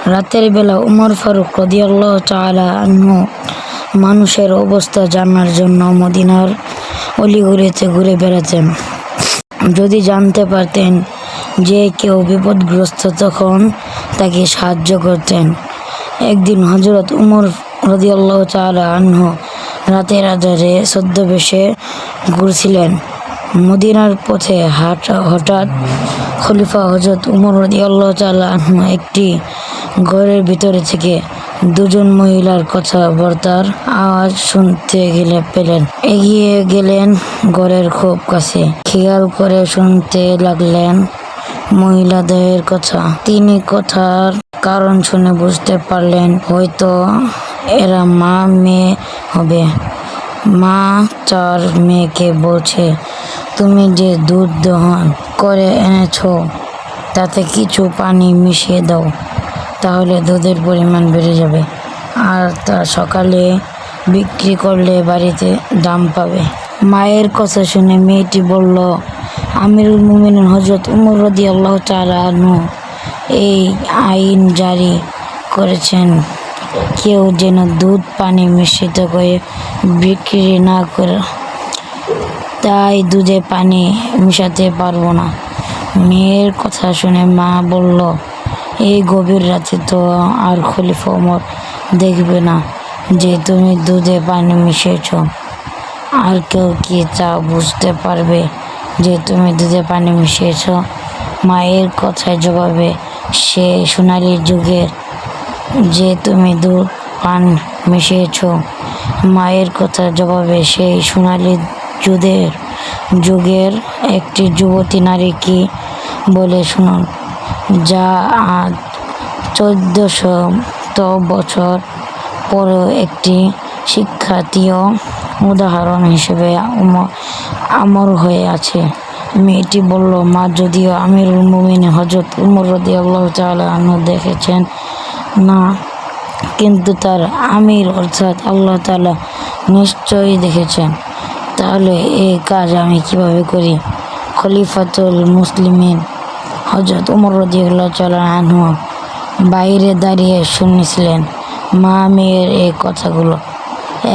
রাতের বেলা উমর ফারুক রাদিয়াল্লাহু তাআলা আনহু মানুষের অবস্থা জানার জন্য মদিনার অলিগলিতে ঘুরে বেড়াতেন। যদি জানতে পারতেন যে কেউ বিপদগ্রস্ত তখন তাকে সাহায্য করতেন। একদিন হযরত উমর রাদিয়াল্লাহু তাআলা আনহু রাতের আঁধারে ছদ্মবেশে ঘুরছিলেন। মদিনার পথে হঠাৎ খলিফা হযরত উমর রাদিয়াল্লাহু তাআলা আনহু একটি ঘরের ভিতরে থেকে দুজন মহিলার কথাবার্তার আওয়াজ শুনতে পেলেন। এগিয়ে গেলেন ঘরের খুব কাছে, খেয়াল করে শুনতে লাগলেন মহিলাদের কথা। তিনি কথার কারণ শুনে বুঝতে পারলেন হয়তো এরা মা মেয়ে হবে। মা তার মেয়েকে বলছে, তুমি যে দুধ দহন করে এনেছো তাতে কিছু পানি মিশিয়ে দাও, তাহলে দুধের পরিমাণ বেড়ে যাবে, আর তা সকালে বিক্রি করলে বাড়িতে দাম পাবে। মায়ের কথা শুনে মেয়েটি বলল, আমিরুল মুমিনিন হযরত উমর রাদিয়াল্লাহু তাআলা আনহু এই আইন জারি করেছেন, কেউ যেন দুধ পানি মিশ্রিত করে বিক্রি না করে, তাই দুধে পানি মিশাতে পারবো না। মেয়ের কথা শুনে মা বলল, এই গভীর রাতে তো আর খলিফা ওমর দেখবে না যে তুমি দুধে পানি মিশিয়েছ, আর কেউ কি তা বুঝতে পারবে যে তুমি দুধে পানি মিশিয়েছ? মায়ের কথায় জবাবে সে সোনালী যুগের যে তুমি দুধ পান মিশিয়েছ। মায়ের কথা জবাবে সেই সোনালী যুগের একটি যুবতী নারী কি বলে শুনুন, যা আজ 1400 বছর পরেও একটি শিক্ষাতীয় উদাহরণ হিসেবে অমর হয়ে আছে। মেয়েটি বলল, মা যদিও আমিরুল মুমিনিন হযরত উমর রাদিয়াল্লাহু তাআলা আনহু দেখেছেন না, কিন্তু তার আমির অর্থাৎ আল্লাহ তাআলা নিশ্চয়ই দেখেছেন। তাহলে এই কাজ আমি কিভাবে করি? খলিফাতুল মুসলিমিন হযরত উমর রাদিয়াল্লাহু তাআলা আনহু বাইরে দাঁড়িয়ে শুনছিলেন মা মেয়ের এই কথাগুলো।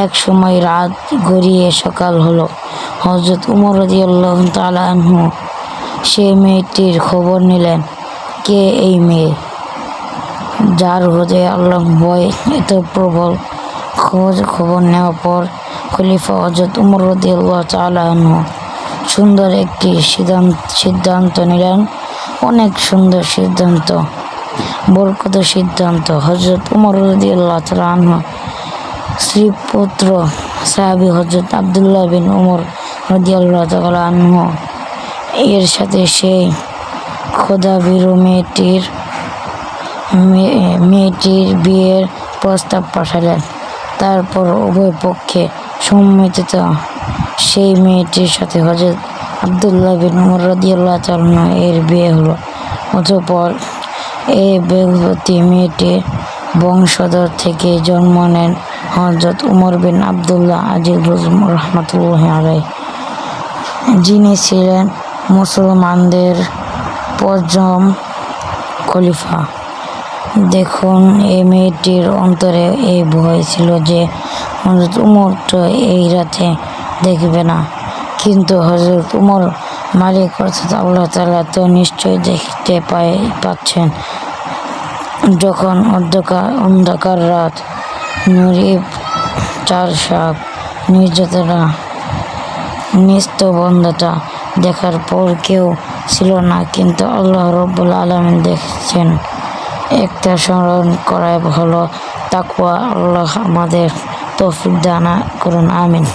এক সময় রাত গড়িয়ে সকাল হলো। হযরত উমর রাদিয়াল্লাহু তাআলা আনহু সেই মেয়েটির খবর নিলেন। কে এই মেয়ে যার হৃদয়ে আল্লাহর ভয় এত প্রবল? খবর নেওয়ার পর খলিফা হযরত উমর রাদিয়াল্লাহু তাআলা আনহু সুন্দর একটি সিদ্ধান্ত নিলেন। অনেক সুন্দর সিদ্ধান্ত, বরকত সিদ্ধান্ত। হযরত উমর রাদিয়াল্লাহু তাআলা আনহু শ্রীপুত্র সাহাবী হযরত আব্দুল্লাহ বিন উমর রাদিয়াল্লাহু তাআলা আনহু এর সাথে সেই খোদাভীরু মেয়েটির বিয়ের প্রস্তাব পাঠালেন। তারপর উভয় পক্ষে সম্মতিত সেই মেয়েটির সাথে হযরত আব্দুল্লাহ বিন উমর রাদিয়াল্লাহু তাআলা আনহু এর বিয়ে হলো। অতঃপর এই বেগবতী মেয়েটির বংশধর থেকে জন্ম নেন হযরত উমর বিন আব্দুল্লাহ আজিজ রাহমাতুল্লাহি আলাইহি, যিনি ছিলেন মুসলমানদের পঞ্চম খলিফা। দেখুন, এই মেয়েটির অন্তরে এই ভয় ছিল যে হযরত উমর তো এই রাতে দেখবে না, কিন্তু হযরত উমর মালিক অর্থাৎ আল্লাহ তাআলা তো নিশ্চয় দেখতে পাচ্ছেন। যখন অন্ধকার রাত, নীরব চারপাশ, নির্জনতা, নিস্তব্ধতা দেখার পর কেউ ছিল না, কিন্তু আল্লাহ রাব্বুল আলামিন দেখছেন। একটা স্মরণ করাই হলো তাকওয়া। আল্লাহ আমাদের তৌফিক দান করুন, আমিন।